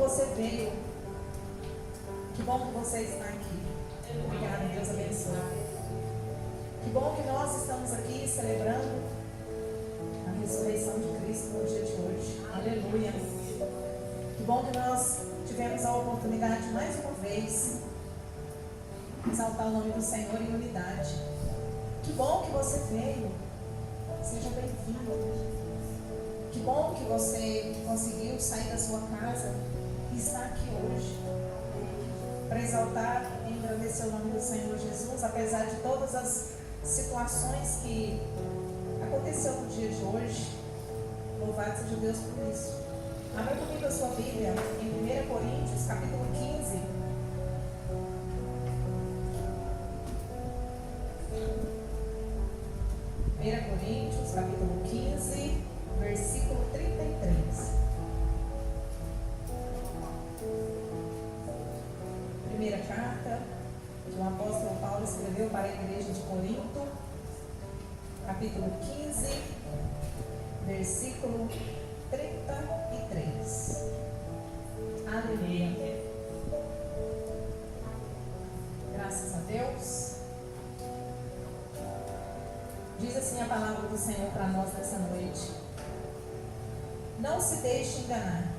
você veio. Que bom que você está aqui. Obrigada, Deus abençoe. Que bom que nós estamos aqui celebrando a ressurreição de Cristo no dia de hoje. Aleluia. Que bom que nós tivemos a oportunidade mais uma vez de exaltar o nome do Senhor em unidade. Que bom que você veio. Seja bem-vindo. Que bom que você conseguiu sair da sua casa e está aqui hoje para exaltar e engrandecer o nome do Senhor Jesus, apesar de todas as situações que aconteceu no dia de hoje. Louvado seja Deus por isso. Abra comigo a sua Bíblia em 1 Coríntios, capítulo 15. Coríntios, capítulo 15, versículo 33. Primeira carta que o apóstolo Paulo escreveu para a igreja de Corinto, capítulo 15, versículo 33. Aleluia. Graças a Deus. Diz assim a palavra do Senhor para nós nessa noite. Não se deixe enganar.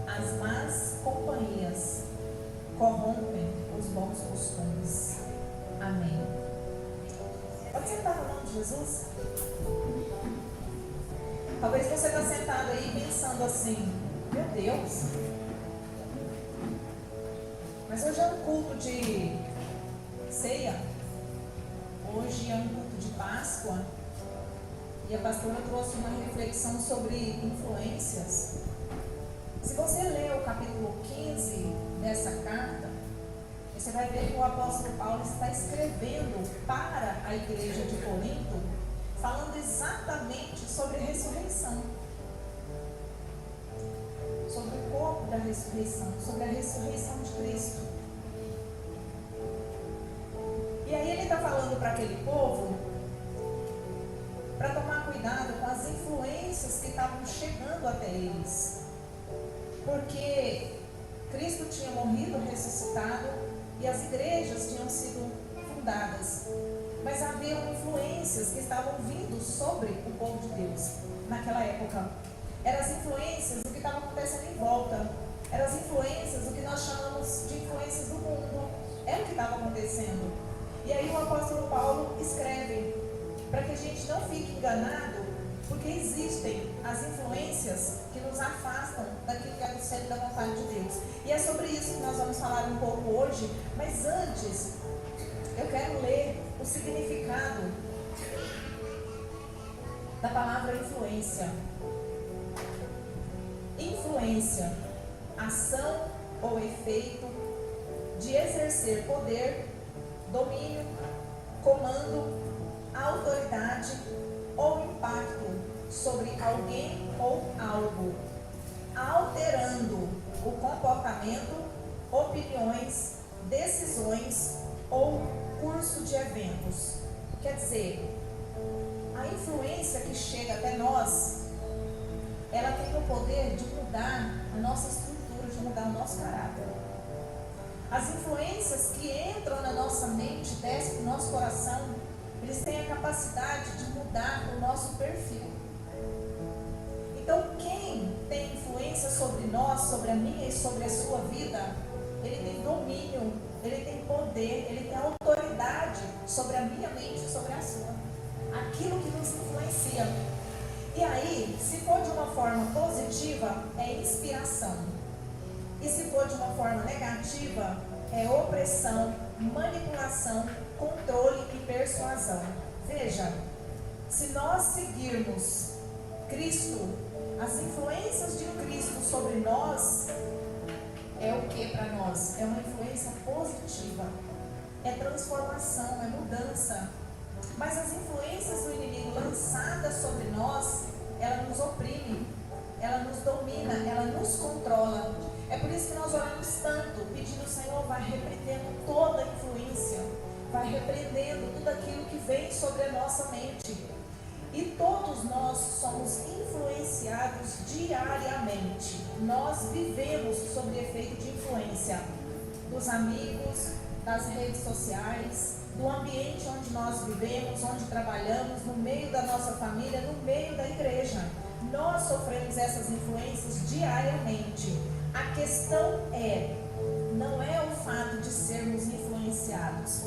As más companhias corrompem os bons costumes. Amém. Pode sentar no nome de Jesus? Talvez você está sentado aí pensando assim: meu Deus, mas hoje é um culto de ceia. Hoje é um culto de Páscoa e a pastora trouxe uma reflexão sobre influências. Se você ler o capítulo 15 dessa carta, você vai ver que o apóstolo Paulo está escrevendo para a igreja de Corinto, falando exatamente sobre a ressurreição, sobre o corpo da ressurreição, sobre a ressurreição de Cristo. E aí ele está falando para aquele povo para tomar cuidado com as influências que estavam chegando até eles. Porque Cristo tinha morrido, ressuscitado, e as igrejas tinham sido fundadas. Mas havia influências que estavam vindo sobre o povo de Deus naquela época. Eram as influências do que estava acontecendo em volta. Eram as influências do que nós chamamos de influências do mundo. É o que estava acontecendo. E aí o apóstolo Paulo escreve para que a gente não fique enganado, porque existem as influências que nos afastam daquilo que é do centro da vontade de Deus. E é sobre isso que nós vamos falar um pouco hoje, mas antes eu quero ler o significado da palavra influência. Influência, ação ou efeito de exercer poder, domínio, comando, autoridade ou impacto sobre alguém ou algo, alterando o comportamento, opiniões, decisões ou curso de eventos. Quer dizer, a influência que chega até nós, ela tem o poder de mudar a nossa estrutura, de mudar o nosso caráter. As influências que entram na nossa mente, descem no nosso coração, eles têm a capacidade de mudar o nosso perfil. Então, quem tem influência sobre nós, sobre a minha e sobre a sua vida, ele tem domínio, ele tem poder, ele tem autoridade sobre a minha mente e sobre a sua. Aquilo que nos influencia. E aí, se for de uma forma positiva, é inspiração. E se for de uma forma negativa, é opressão, manipulação, controle e persuasão. Veja, se nós seguirmos Cristo, as influências de Cristo sobre nós, é o que para nós? É uma influência positiva, é transformação, é mudança. Mas as influências do inimigo lançadas sobre nós, ela nos oprime, ela nos domina, ela nos controla. É por isso que nós oramos tanto, pedindo: Senhor, vai repreendendo toda influência, vai repreendendo tudo aquilo que vem sobre a nossa mente. E todos nós somos influenciados diariamente. Nós vivemos sob efeito de influência dos amigos, das redes sociais, do ambiente onde nós vivemos, onde trabalhamos, no meio da nossa família, no meio da igreja. Nós sofremos essas influências diariamente. A questão não é o fato de sermos influenciados,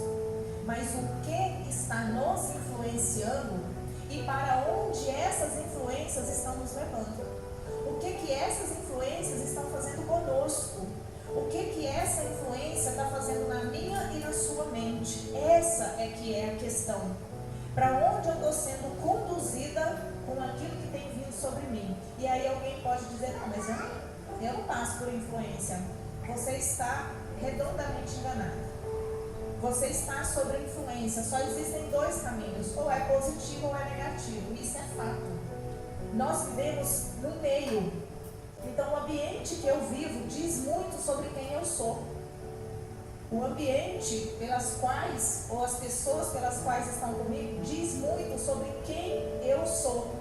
mas o que está nos influenciando e para onde essas influências estão nos levando. O que essas influências estão fazendo conosco. O que essa influência está fazendo na minha e na sua mente. Essa é que é a questão. Para onde eu estou sendo conduzida com aquilo que tem vindo sobre mim. E aí alguém pode dizer, não, mas eu não passo por influência. Você está redondamente enganado. Você está sob influência. Só existem dois caminhos, ou é positivo ou é negativo. Isso é fato. Nós vivemos no meio. Então o ambiente que eu vivo diz muito sobre quem eu sou. O ambiente pelas quais, ou as pessoas pelas quais estão comigo, diz muito sobre quem eu sou.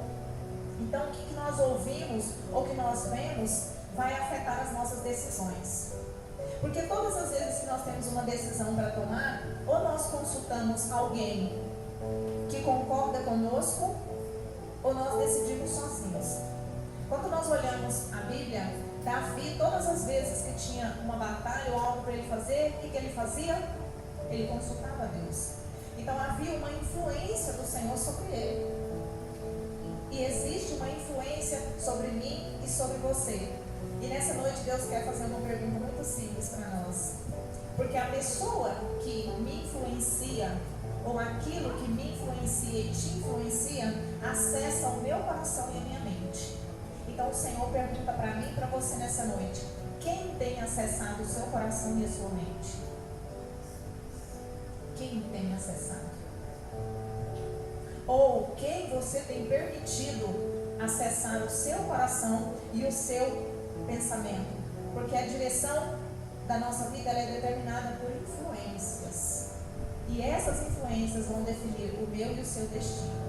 Então o que nós ouvimos ou que nós vemos vai afetar as nossas decisões. Porque todas as vezes que nós temos uma decisão para tomar, ou nós consultamos alguém que concorda conosco, ou nós decidimos sozinhos. Quando nós olhamos a Bíblia, Davi, todas as vezes que tinha uma batalha ou algo para ele fazer, o que ele fazia? Ele consultava a Deus. Então havia uma influência do Senhor sobre ele. E existe uma influência sobre mim e sobre você. E nessa noite Deus quer fazer uma pergunta muito simples para nós. Porque a pessoa que me influencia, ou aquilo que me influencia e te influencia, acessa o meu coração e a minha mente. Então o Senhor pergunta para mim e para você nessa noite: quem tem acessado o seu coração e a sua mente? Quem tem acessado? Ou quem você tem permitido acessar o seu coração e o seu pensamento? Porque a direção da nossa vida ela é determinada por influências. E essas influências vão definir o meu e o seu destino.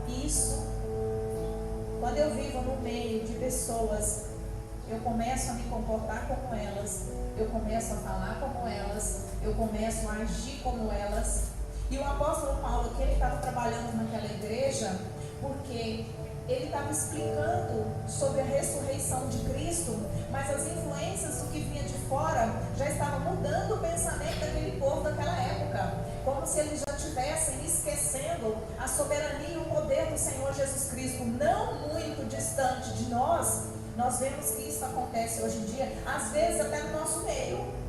Isso, quando eu vivo no meio de pessoas, eu começo a me comportar como elas, eu começo a falar como elas, eu começo a agir como elas. E o apóstolo Paulo, que ele estava trabalhando naquela igreja, porque ele estava explicando sobre a ressurreição de Cristo, mas as influências do que vinha de fora já estavam mudando o pensamento daquele povo daquela época, como se eles já estivessem esquecendo a soberania e o poder do Senhor Jesus Cristo. Não muito distante de nós, nós vemos que isso acontece hoje em dia, às vezes até no nosso meio.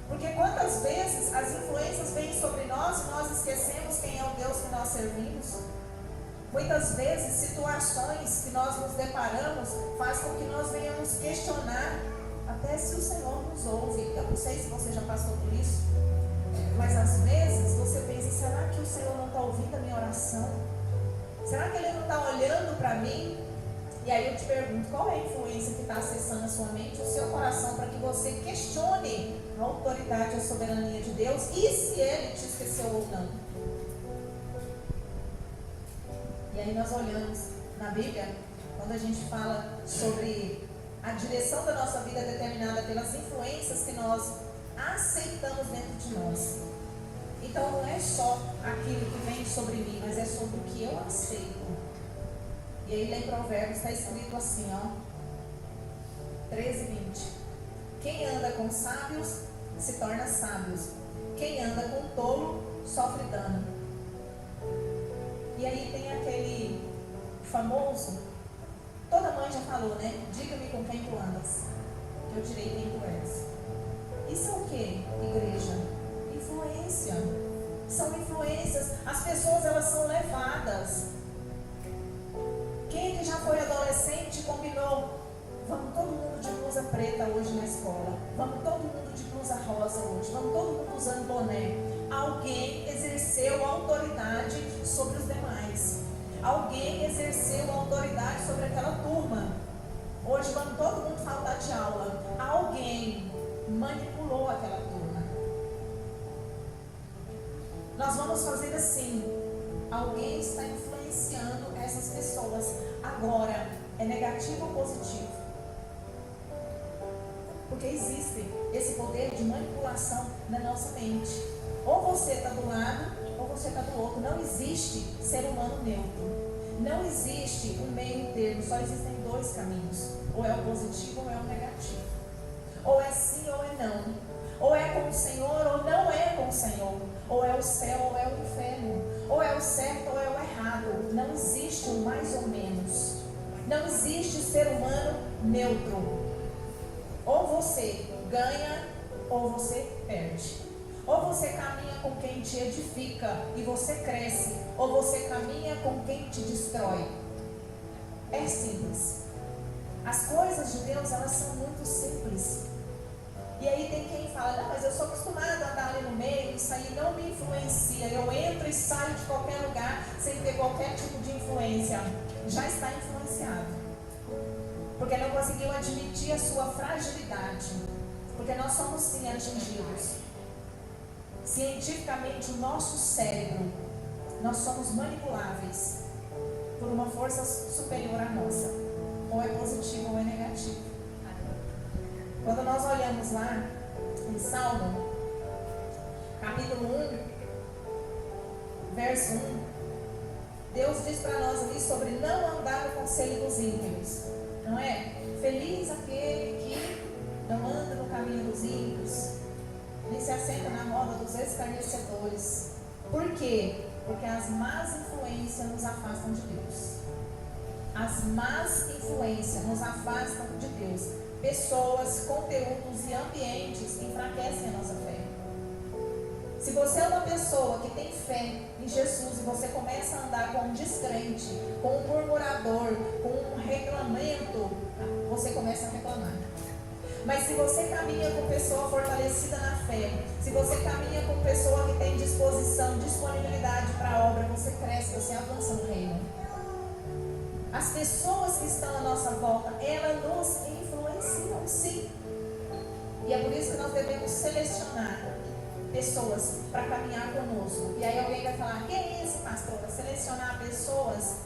Porque quantas vezes as influências vêm sobre nós e nós esquecemos quem é o Deus que nós servimos? Muitas vezes situações que nós nos deparamos faz com que nós venhamos questionar até se o Senhor nos ouve. Eu não sei se você já passou por isso, mas às vezes você pensa: será que o Senhor não está ouvindo a minha oração? Será que Ele não está olhando para mim? E aí eu te pergunto, qual é a influência que está acessando a sua mente, o seu coração, para que você questione a autoridade e a soberania de Deus e se Ele te esqueceu ou não? E aí nós olhamos na Bíblia, quando a gente fala sobre a direção da nossa vida determinada pelas influências que nós aceitamos dentro de nós. Então não é só aquilo que vem sobre mim, mas é sobre o que eu aceito. E aí lá em Provérbios está escrito assim, 13:20. Quem anda com sábios se torna sábios. Quem anda com tolo sofre dano. E aí tem aquele famoso, toda mãe já falou, né? Diga-me com quem tu andas, que eu direi quem tu és. Isso é o que, igreja? Influência. São influências. As pessoas, elas são levadas. Quem é que já foi adolescente e combinou: vamos todo mundo de blusa preta hoje na escola, vamos todo mundo de blusa rosa hoje, vamos todo mundo usando boné? Alguém exerceu autoridade sobre os demais. Alguém exerceu autoridade sobre aquela turma. Hoje vamos todo mundo faltar de aula. Alguém manipulou aquela turma. Nós vamos fazer assim. Alguém está influenciando essas pessoas. Agora, é negativo ou positivo? Porque existe esse poder de manipulação na nossa mente. Ou você está do lado, ou você está do outro. Não existe ser humano neutro. Não existe um meio termo. Só existem dois caminhos. Ou é o positivo ou é o negativo. Ou é sim ou é não. Ou é com o Senhor ou não é com o Senhor. Ou é o céu ou é o inferno. Ou é o certo ou é o errado. Não existe um mais ou menos. Não existe ser humano neutro. Ou você ganha ou você perde. Ou você caminha com quem te edifica e você cresce. Ou você caminha com quem te destrói. É simples. As coisas de Deus, elas são muito simples. E aí tem quem fala, não, mas eu sou acostumado a andar ali no meio, isso aí não me influencia. Eu entro e saio de qualquer lugar sem ter qualquer tipo de influência. Já está influenciado. Porque não conseguiu admitir a sua fragilidade. Porque nós somos sim atingidos. Cientificamente, o nosso cérebro, nós somos manipuláveis por uma força superior à nossa. Ou é positivo ou é negativo. Quando nós olhamos lá em Salmo, capítulo 1, verso 1, Deus diz para nós ali sobre não andar no conselho dos ímpios. Não é? Feliz aquele que não anda no caminho dos ímpios, nem se assenta na roda dos escarnecedores. Por quê? Porque as más influências nos afastam de Deus. As más influências nos afastam de Deus. Pessoas, conteúdos e ambientes enfraquecem a nossa fé. Se você é uma pessoa que tem fé em Jesus e você começa a andar com um descrente, com um murmurador, com um reclamento, você começa a reclamar. Mas se você caminha com pessoa fortalecida na fé, se você caminha com pessoa que tem disposição, disponibilidade para a obra, você cresce, você avança no reino. As pessoas que estão à nossa volta, elas nos influenciam, sim. E é por isso que nós devemos selecionar pessoas para caminhar conosco. E aí alguém vai falar, quem é esse pastor? Selecionar pessoas.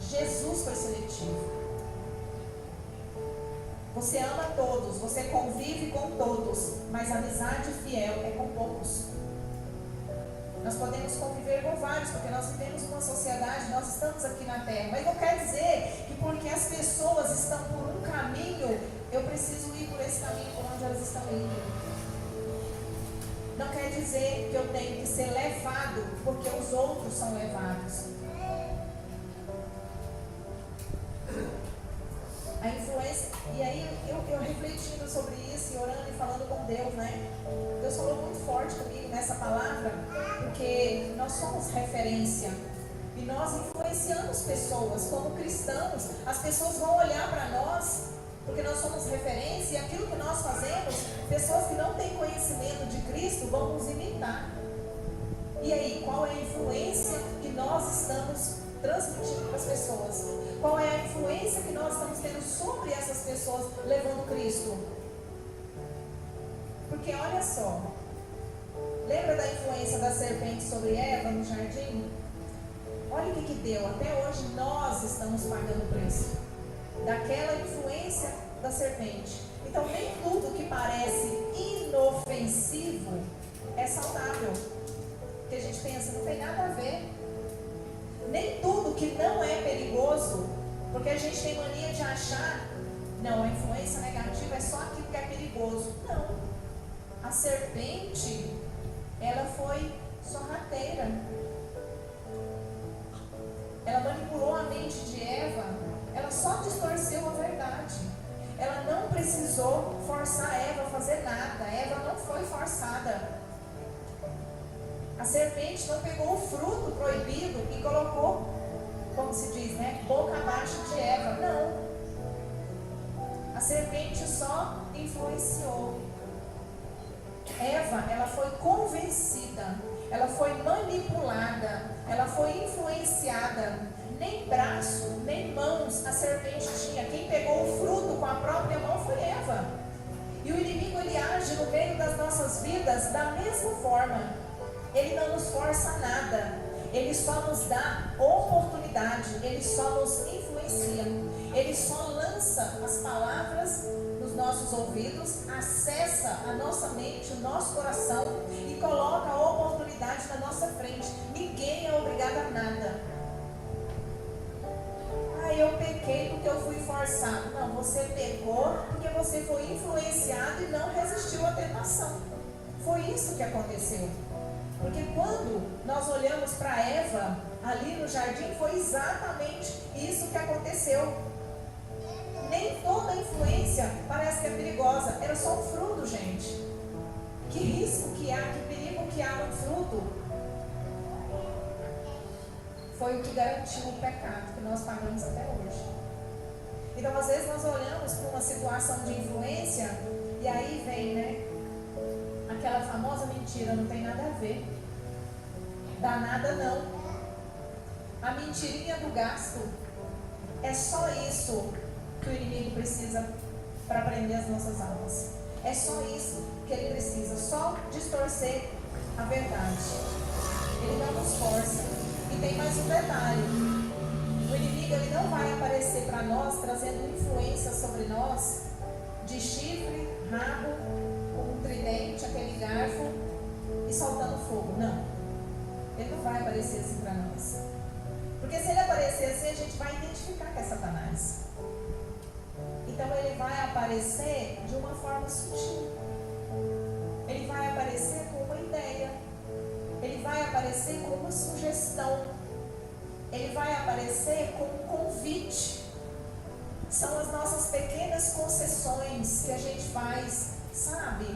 Jesus foi seletivo. Você ama todos, você convive com todos, mas a amizade fiel é com poucos. Nós podemos conviver com vários, porque nós vivemos uma sociedade, nós estamos aqui na Terra. Mas não quer dizer que porque as pessoas estão por um caminho, eu preciso ir por esse caminho por onde elas estão indo. Não quer dizer que eu tenho que ser levado porque os outros são levados. A influência, e aí eu refletindo sobre isso e orando e falando com Deus, né? Deus falou muito forte comigo nessa palavra, porque nós somos referência e nós influenciamos pessoas como cristãos. As pessoas vão olhar para nós porque nós somos referência e aquilo que nós fazemos, pessoas que não têm conhecimento de Cristo vão nos imitar. E aí, qual é a influência que nós estamos transmitindo para as pessoas? Qual é a influência que nós estamos tendo sobre essas pessoas levando Cristo? Porque olha só, lembra da influência da serpente sobre Eva no jardim? Olha o que deu, até hoje nós estamos pagando o preço daquela influência da serpente. Então nem tudo que parece inofensivo é saudável. Porque a gente pensa, não tem nada a ver. Nem tudo que não é perigoso, porque a gente tem mania de achar, não, a influência negativa é só aquilo que é perigoso. Não. A serpente, ela foi sorrateira. Ela manipulou a mente de Eva. Ela só distorceu a verdade. Ela não precisou forçar Eva a fazer nada. Eva não foi forçada. A serpente não pegou o fruto proibido e colocou, como se diz, né, boca abaixo de Eva. Não. A serpente só influenciou. Eva, ela foi convencida, ela foi manipulada, ela foi influenciada. Nem braço, nem mãos a serpente tinha. Quem pegou o fruto com a própria mão foi Eva. E o inimigo, ele age no meio das nossas vidas da mesma forma. Ele não nos força nada. Ele só nos dá oportunidade, ele só nos influencia, ele só lança as palavras nos nossos ouvidos, acessa a nossa mente, o nosso coração e coloca a oportunidade na nossa frente. Ninguém é obrigado a nada. Eu pequei porque eu fui forçado. Não, você pecou porque você foi influenciado e não resistiu à tentação. Foi isso que aconteceu. Porque quando nós olhamos para Eva ali no jardim, foi exatamente isso que aconteceu. Nem toda influência parece que é perigosa. Era só um fruto, gente. Que risco que há, que perigo que há no fruto. Foi o que garantiu o pecado que nós pagamos até hoje. Então, às vezes, nós olhamos para uma situação de influência e aí vem, né? Aquela famosa mentira, não tem nada a ver. Dá nada não. A mentirinha do gasto. É só isso que o inimigo precisa para prender as nossas almas. É só isso que ele precisa. Só distorcer a verdade. Ele não nos força. E tem mais um detalhe. O inimigo ele não vai aparecer para nós trazendo influência sobre nós de chifre, rabo, com um tridente, aquele garfo e soltando fogo. Não. Ele não vai aparecer assim para nós. Porque se ele aparecer assim, a gente vai identificar que é Satanás. Então ele vai aparecer de uma forma sutil. Ele vai aparecer com uma ideia. Ele vai aparecer com uma sugestão. Ele vai aparecer com um convite. São as nossas pequenas concessões que a gente faz, sabe?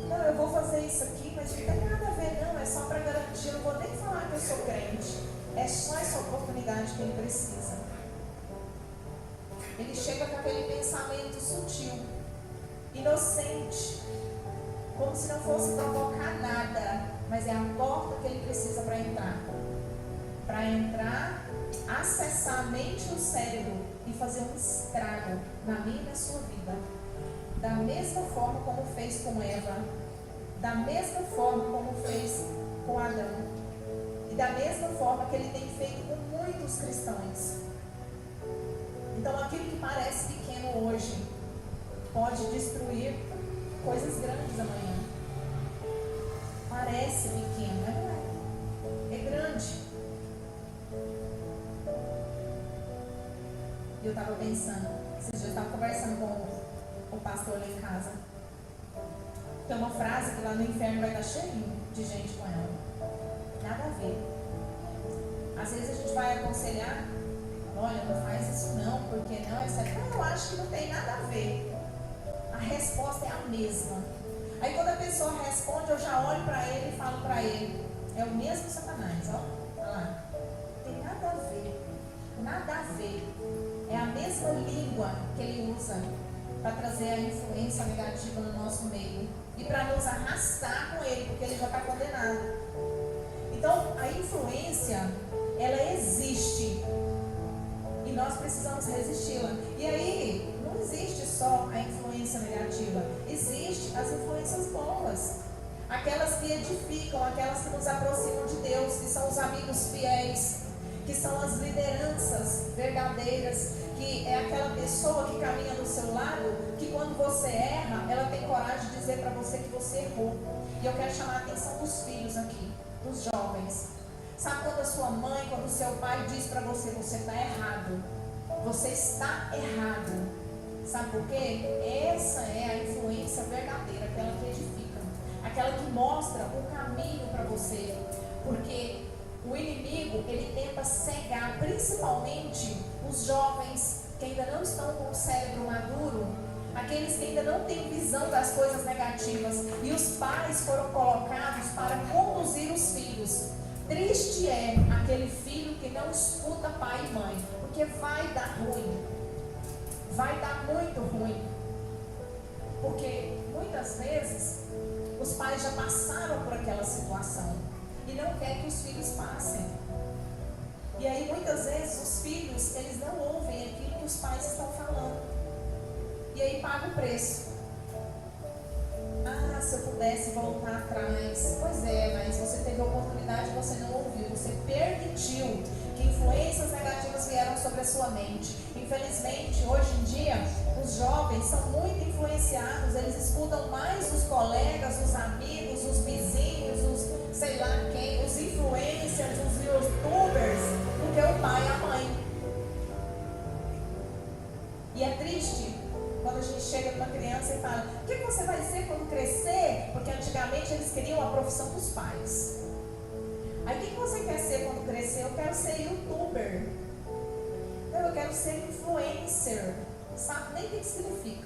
Não, eu vou fazer isso aqui, mas não tem nada a ver, não. É só para garantir. Eu não vou nem falar que eu sou crente. É só essa oportunidade que ele precisa. Ele chega com aquele pensamento sutil, inocente, como se não fosse provocar nada, mas é a porta que ele precisa para entrar. Para entrar, acessar a mente e o cérebro e fazer um estrago na minha e na sua vida. Da mesma forma como fez com Eva, da mesma forma como fez com Adão, e da mesma forma que ele tem feito com muitos cristãos. Então aquilo que parece pequeno hoje pode destruir coisas grandes amanhã. Parece pequeno, mas não é. É grande. Eu estava pensando, esses dias eu estava conversando com o pastor lá em casa. Tem uma frase que lá no inferno vai estar cheinho de gente com ela. Nada a ver. Às vezes a gente vai aconselhar, olha, não faz isso não, porque não, é certo. Mas eu acho que não tem nada a ver. A resposta é a mesma. Aí quando a pessoa responde, eu já olho para ele e falo para ele, é o mesmo Satanás, ó. Olha lá. Não tem nada a ver. Nada a ver. É a mesma língua que ele usa para trazer a influência negativa no nosso meio e para nos arrastar com ele, porque ele já está condenado. Então, a influência, ela existe e nós precisamos resisti-la. E aí, não existe só a influência negativa, existe as influências boas, aquelas que edificam, aquelas que nos aproximam de Deus, que são os amigos fiéis, que são as lideranças verdadeiras, que é aquela pessoa que caminha do seu lado, que quando você erra, ela tem coragem de dizer para você que você errou. E eu quero chamar a atenção dos filhos aqui, dos jovens. Sabe quando a sua mãe, quando o seu pai diz para você, você está errado, você está errado. Sabe por quê? Essa é a influência verdadeira, aquela que edifica, aquela que mostra o caminho para você. Porque o inimigo, ele tenta cegar principalmente os jovens que ainda não estão com o cérebro maduro, aqueles que ainda não têm visão das coisas negativas, e os pais foram colocados para conduzir os filhos. Triste é aquele filho que não escuta pai e mãe, porque vai dar ruim, vai dar muito ruim, porque muitas vezes os pais já passaram por aquela situação e não quer que os filhos passem. E aí muitas vezes os filhos, eles não ouvem aquilo que os pais estão falando. E aí paga o preço. Ah, se eu pudesse voltar atrás. Pois é, mas você teve a oportunidade e você não ouviu. Você permitiu que influências negativas vieram sobre a sua mente. Infelizmente, hoje em dia, os jovens são muito influenciados. Eles escutam mais os colegas, os amigos, os vizinhos, os sei lá quem, os influencers, os youtubers, do que o pai e a mãe. E é triste quando a gente chega numa criança e fala: o que você vai ser quando crescer? Porque antigamente eles queriam a profissão dos pais. Aí o que você quer ser quando crescer? Eu quero ser youtuber. Eu quero ser influencer. Sabe nem o que significa.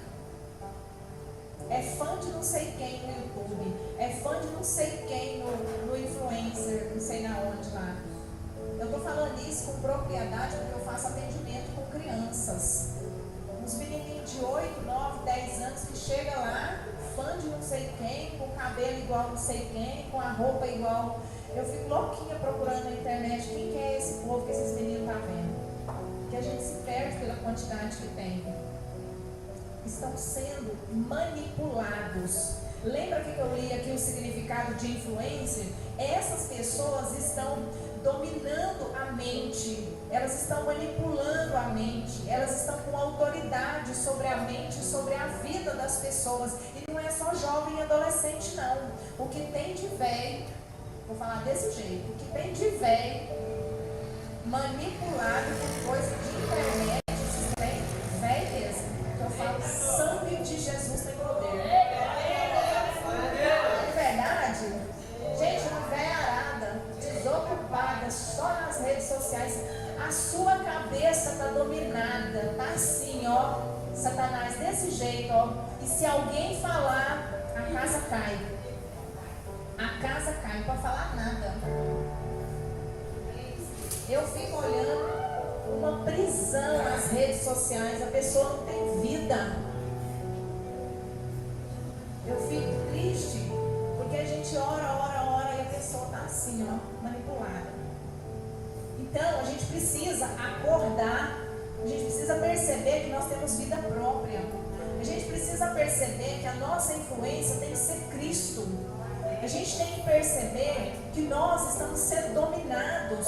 É fã de não sei quem no YouTube. É fã de não sei quem no influencer, não sei na onde lá. Eu estou falando isso com propriedade porque eu faço atendimento com crianças. Uns menininhos de 8, 9, 10 anos que chega lá, fã de não sei quem, com o cabelo igual não sei quem, com a roupa igual. Eu fico louquinha procurando na internet quem que é esse povo que esses meninos estão vendo. Que a gente se perde pela quantidade que tem. Estão sendo manipulados. Lembra que eu li aqui o significado de influencer? Essas pessoas estão dominando a mente, elas estão manipulando a mente, elas estão com autoridade sobre a mente, sobre a vida das pessoas. E não é só jovem e adolescente não. O que tem de velho, vou falar desse jeito, o que tem de velho manipulado por coisa de internet, esses velho mesmo, que eu falo, sangue de Jesus tem poder. É verdade? Gente, uma velha arada, desocupada, só nas redes sociais, a sua cabeça está dominada, tá assim, ó, Satanás, desse jeito, ó, e se alguém falar, a casa cai. A casa cai, não pode falar nada. Eu fico olhando uma prisão nas redes sociais, a pessoa não tem vida. Eu fico triste, porque a gente ora, e a pessoa está assim, ó, manipulada. Então, a gente precisa acordar, a gente precisa perceber que nós temos vida própria. A gente precisa perceber que a nossa influência tem que ser Cristo. A gente tem que perceber que nós estamos sendo dominados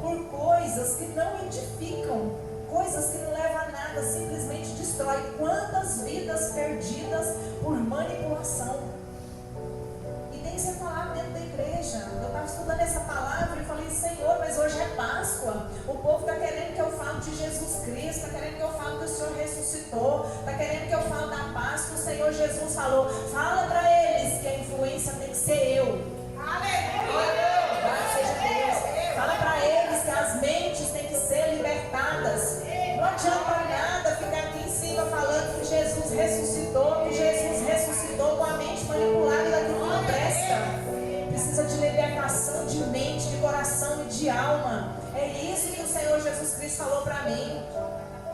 por coisas que não edificam, coisas que não levam a nada, simplesmente destrói. Quantas vidas perdidas por manipulação. E tem que ser falado dentro da igreja. Eu estava estudando essa palavra e falei: Senhor, mas hoje é Páscoa. O povo está querendo que eu fale de Jesus Cristo, está querendo que eu fale que o Senhor ressuscitou, está querendo que eu fale da Páscoa. O Senhor Jesus falou: fala para eles que a influência tem que ser eu. Aleluia! Seja Deus. Fala para eles que as mentes têm que ser libertadas. Não adianta nada ficar aqui em cima falando que Jesus ressuscitou, com a mente manipulada daquilo que não presta. Precisa de libertação de mente, de coração e de alma. É isso que o Senhor Jesus Cristo falou para mim.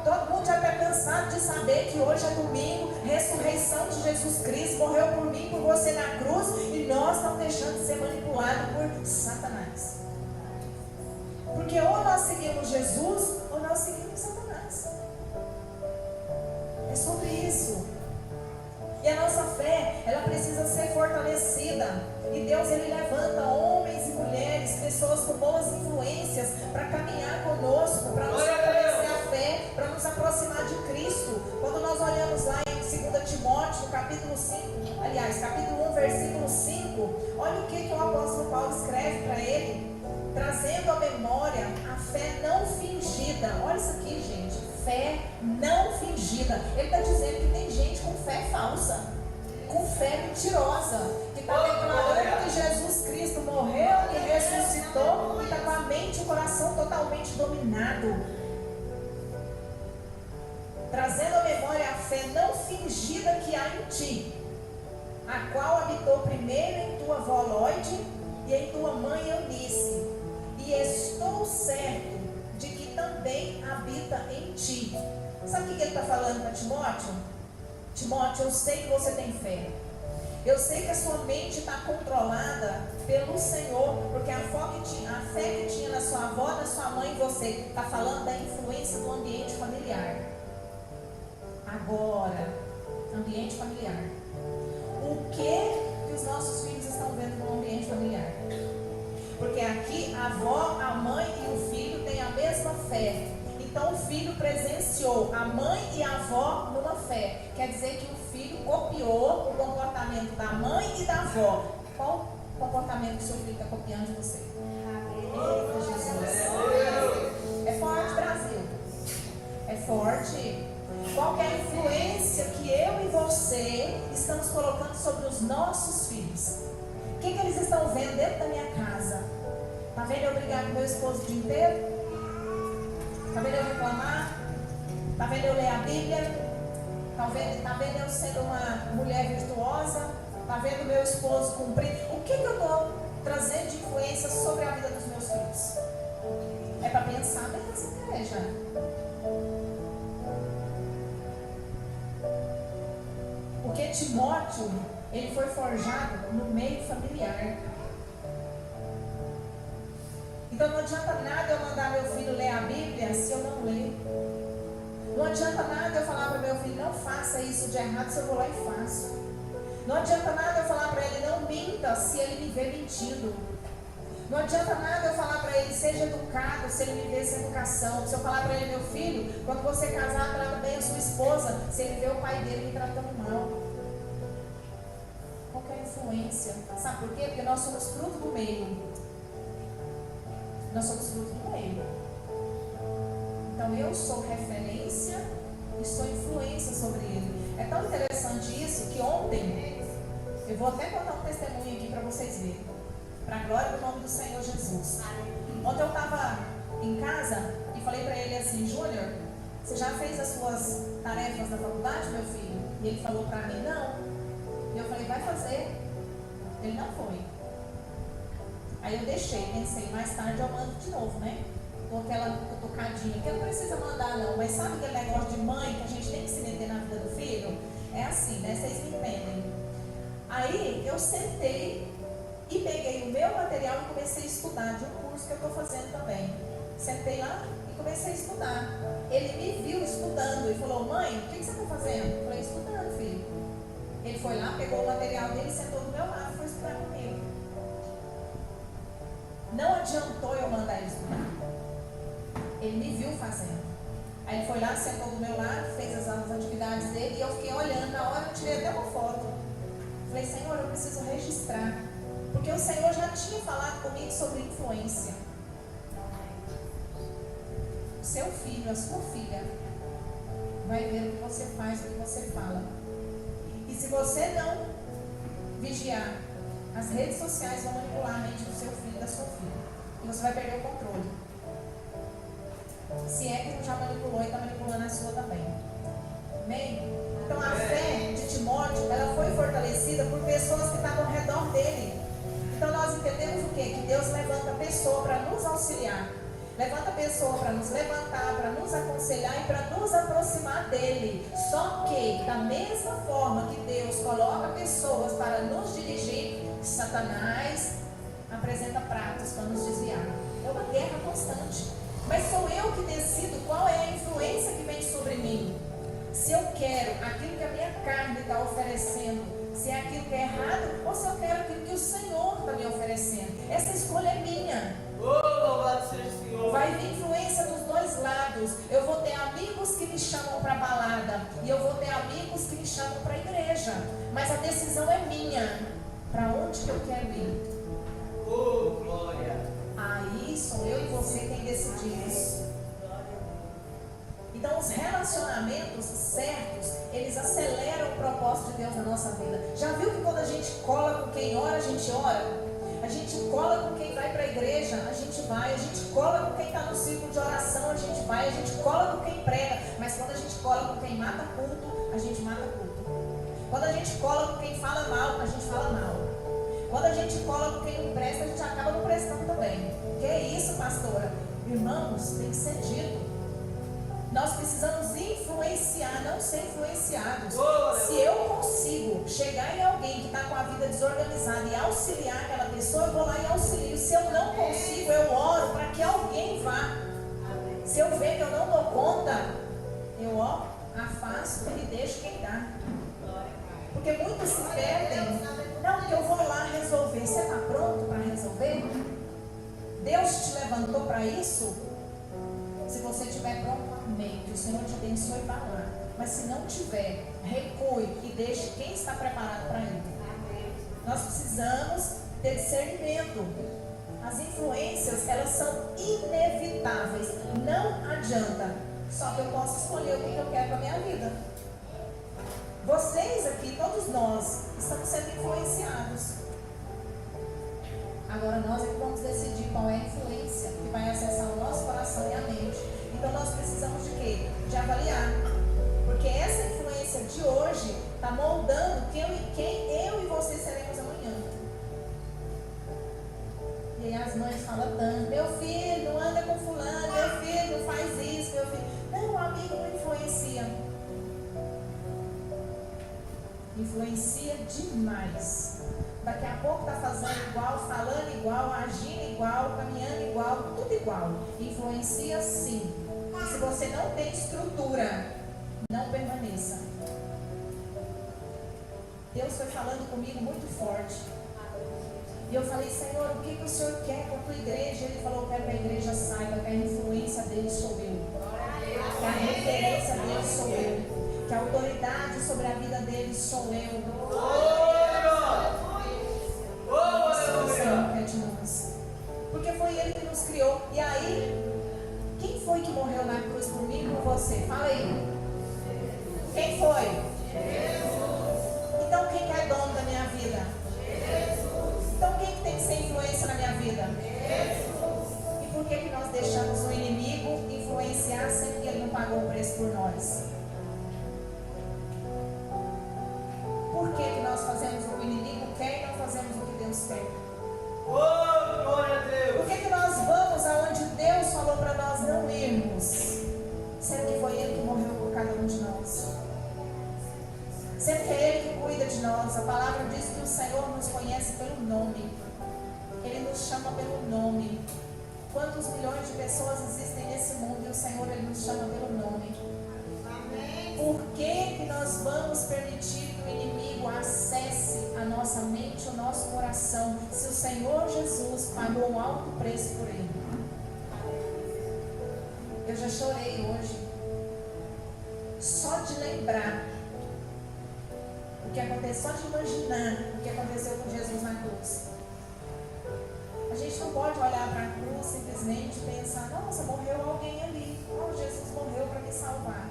Todo mundo já está cansado de saber que hoje é domingo, ressurreição de Jesus Cristo, morreu por mim, por você na cruz, e nós estamos deixando de ser manipulados por Satanás. Porque ou nós seguimos Jesus, ou nós seguimos Satanás. É sobre isso. E a nossa fé, ela precisa ser fortalecida. E Deus, Ele levanta homens e mulheres, pessoas com boas influências, para caminhar conosco, para nos fortalecer a fé, para nos aproximar de Cristo. Quando nós olhamos lá em 2 Timóteo, capítulo 5, aliás, capítulo 1, versículo 5, olha o que o apóstolo Paulo escreve para ele, trazendo à memória a fé não fingida. Olha isso aqui, gente. Fé não fingida. Ele está dizendo que tem gente com fé falsa, com fé mentirosa, que está declarando que Jesus Cristo morreu e ressuscitou, e está com a mente e o coração totalmente dominado. Trazendo à memória a fé não fingida que há em ti, a qual habitou primeiro em tua avó Lóide e em tua mãe Eunice, e estou certo de que também habita em ti. Sabe o que ele está falando para Timóteo? Timóteo, eu sei que você tem fé. Eu sei que a sua mente está controlada pelo Senhor, porque a fé que tinha na sua avó, na sua mãe e você, está falando da influência do ambiente familiar. Agora, ambiente familiar. o que os nossos filhos estão vendo no ambiente familiar. Porque aqui a avó, a mãe e o filho têm a mesma fé. Então o filho presenciou a mãe e a avó numa fé. Quer dizer que o filho copiou o comportamento da mãe e da avó. Qual comportamento que o seu filho está copiando de você? Eita, Jesus. É forte, Brasil. É forte. Qual que é a influência que eu e você estamos colocando sobre os nossos filhos? O que eles estão vendo dentro da minha casa? Está vendo eu brigar com meu esposo o dia inteiro? Está vendo eu reclamar? Está vendo eu ler a Bíblia? Está vendo eu sendo uma mulher virtuosa? Está vendo meu esposo cumprir? O que eu estou trazendo de influência sobre a vida dos meus filhos? É para pensar mesmo, igreja. Porque Timóteo, ele foi forjado no meio familiar. Então não adianta nada eu mandar meu filho ler a Bíblia se eu não ler. Não adianta nada eu falar para meu filho, não faça isso de errado, se eu vou lá e faço. Não adianta nada eu falar para ele, não minta, se ele me vê mentindo. Não adianta nada eu falar para ele, seja educado, se ele me vê sem educação. Se eu falar para ele, meu filho, quando você casar, trata bem a sua esposa, se ele vê o pai dele me tratando mal. Qual que é a influência? Sabe por quê? Porque nós somos fruto do meio. Nós somos fruto do meio. Então eu sou referência e sou influência sobre ele. É tão interessante isso que ontem, eu vou até contar um testemunho aqui para vocês verem, para a glória do nome do Senhor Jesus. Ontem eu estava em casa e falei para ele assim, Júnior, você já fez as suas tarefas da faculdade, meu filho? E ele falou para mim, não. E eu falei, vai fazer. Ele não foi. Aí eu deixei, pensei, mais tarde eu mando de novo, né? Com aquela cutucadinha, que não precisa mandar não, mas sabe aquele negócio de mãe que a gente tem que se meter na vida do filho? É assim, né? Vocês me entendem. Aí eu sentei e peguei o meu material e comecei a estudar de um curso que eu estou fazendo também. Sentei lá e comecei a estudar. Ele me viu estudando e falou, mãe, o que você está fazendo? Eu falei, estudando, filho. Ele foi lá, pegou o material dele, sentou do meu lado e foi estudar comigo. Não adiantou eu mandar ele estudar. Ele me viu fazendo. Aí ele foi lá, sentou do meu lado, fez as atividades dele e eu fiquei olhando. Na hora eu tirei até uma foto. Falei, Senhor, eu preciso registrar. Porque o Senhor já tinha falado comigo sobre influência. O seu filho, a sua filha, vai ver o que você faz, o que você fala. E se você não vigiar, as redes sociais vão manipular a mente do seu filho e da sua filha. E você vai perder o controle. Se é que não já manipulou e está manipulando a sua também. Amém? Então a fé de Timóteo, ela foi fortalecida por pessoas que estavam ao redor dele. Então nós entendemos o quê? Que Deus levanta a pessoa para nos auxiliar. Levanta a pessoa para nos levantar, para nos aconselhar e para nos aproximar dele. Só que, da mesma forma que Deus coloca pessoas para nos dirigir, Satanás apresenta pratos para nos desviar. É uma guerra constante. Mas sou eu que decido qual é a influência que vem sobre mim. Se eu quero aquilo que a minha carne está oferecendo, se é aquilo que é errado, ou se eu quero aquilo que o Senhor está me oferecendo. Essa escolha é minha. Louvado seja o Senhor. Vai vir influência dos dois lados. Eu vou ter amigos que me chamam para balada e eu vou ter amigos que me chamam para a igreja. Mas a decisão é minha. Para onde que eu quero ir? Oh, glória. Aí sou eu e você quem decide isso. Então os relacionamentos certos, eles aceleram o propósito de Deus na nossa vida. Já viu que quando a gente cola com quem ora, a gente ora? A gente cola com quem vai para a igreja, a gente vai. A gente cola com quem está no círculo de oração, a gente vai. A gente cola com quem prega. Mas quando a gente cola com quem mata culto, a gente mata culto. Quando a gente cola com quem fala mal, a gente fala mal. Quando a gente cola com quem não presta, a gente acaba não prestando também. Que é isso, pastora? Irmãos, tem que ser dito. Nós precisamos influenciar, não ser influenciados. Se eu consigo chegar em alguém que está com a vida desorganizada e auxiliar aquela pessoa, eu vou lá e auxilio. Se eu não consigo, eu oro para que alguém vá. Se eu ver que eu não dou conta, eu afasto e deixo quem dá. Porque muitos se perdem. Não, que eu vou lá resolver. Você está pronto para resolver? Deus te levantou para isso? Se você estiver pronto, amém. Que o Senhor te abençoe e vá lá. Mas se não tiver, recue e deixe quem está preparado para ir. Nós precisamos ter discernimento. As influências, elas são inevitáveis. Não adianta. Só que eu posso escolher o que eu quero para a minha vida. Vocês aqui, todos nós, estamos sendo influenciados. Agora nós é que vamos decidir qual é a influência que vai acessar o nosso coração e a mente. Então nós precisamos de quê? De avaliar. Porque essa influência de hoje está moldando quem eu e você seremos amanhã. E aí as mães falam tanto: meu filho, não anda com fulano, meu filho, não faz isso, meu filho. Não, o amigo não influencia. Influencia demais. Daqui a pouco está fazendo igual, falando igual, agindo igual, caminhando igual, tudo igual. Influencia sim. E se você não tem estrutura, não permaneça. Deus foi falando comigo muito forte. E eu falei: Senhor, o que o Senhor quer com a tua igreja? Ele falou: eu quero que a igreja saiba que a influência dele sou eu. Que a referência dele sou eu. Que a autoridade sobre a vida dele sou eu. Isso o Senhor quer de nós. Porque foi Ele que nos criou. E aí, quem foi que morreu na cruz por mim e por você? Fala aí. Quem foi? Jesus. Então quem que é dono da minha vida? Jesus. Então quem que tem que ser influência na minha vida? Jesus. E por que nós deixamos o inimigo influenciar sendo que ele não pagou o preço por nós? Por que nós fazemos o que o inimigo quer e não fazemos o que Deus quer? Oh, glória a Deus! Por que nós vamos aonde Deus falou para nós não irmos? Sendo que foi Ele que morreu por cada um de nós. Sendo que é Ele que cuida de nós. A palavra diz que o Senhor nos conhece pelo nome. Ele nos chama pelo nome. Quantos milhões de pessoas existem nesse mundo e o Senhor Ele nos chama pelo nome? Por que nós vamos permitir que o inimigo acesse a nossa mente, o nosso coração, se o Senhor Jesus pagou um alto preço por ele? Eu já chorei hoje, só de lembrar o que aconteceu, só de imaginar o que aconteceu com Jesus na cruz. A gente não pode olhar para a cruz simplesmente e pensar: nossa, morreu alguém ali, oh, Jesus morreu para me salvar.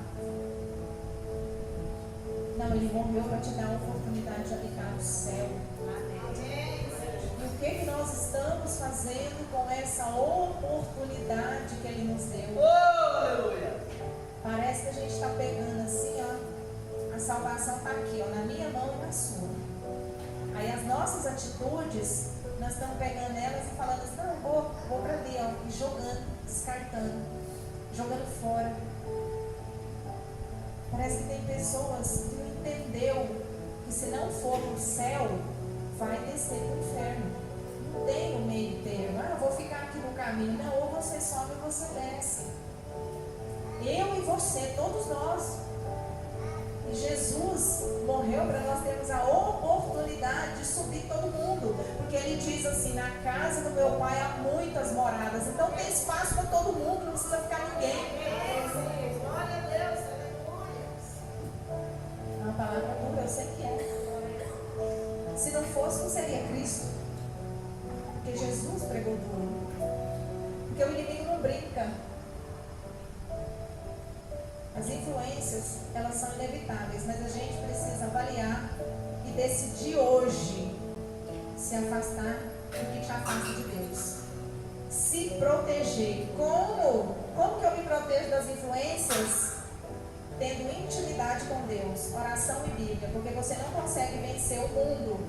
Não, Ele morreu para te dar a oportunidade de habitar o céu. E o que nós estamos fazendo com essa oportunidade que Ele nos deu? Aleluia! Parece que a gente está pegando assim, ó. A salvação está aqui, ó, na minha mão e na sua. Aí as nossas atitudes, nós estamos pegando elas e falando assim: não, vou para ali, ó, e jogando, descartando, jogando fora. Parece que tem pessoas que não entendeu que se não for para o céu, vai descer para o inferno. Não tem o meio termo. Eu vou ficar aqui no caminho. Não, ou você sobe ou você desce. Eu e você, todos nós. E Jesus morreu para nós termos a oportunidade de subir todo mundo. Porque Ele diz assim: na casa do meu Pai há muitas moradas. Então tem espaço para todo mundo, não precisa ficar ninguém. Glória a Deus. A palavra dura, eu sei que é. Se não fosse, não seria Cristo. Porque Jesus pregou duro. Porque o inimigo não brinca. As influências, elas são inevitáveis, mas a gente precisa avaliar e decidir hoje se afastar do que te afasta de Deus. Se proteger. Como? Como que eu me protejo das influências? Tendo intimidade com Deus, oração e Bíblia, porque você não consegue vencer o mundo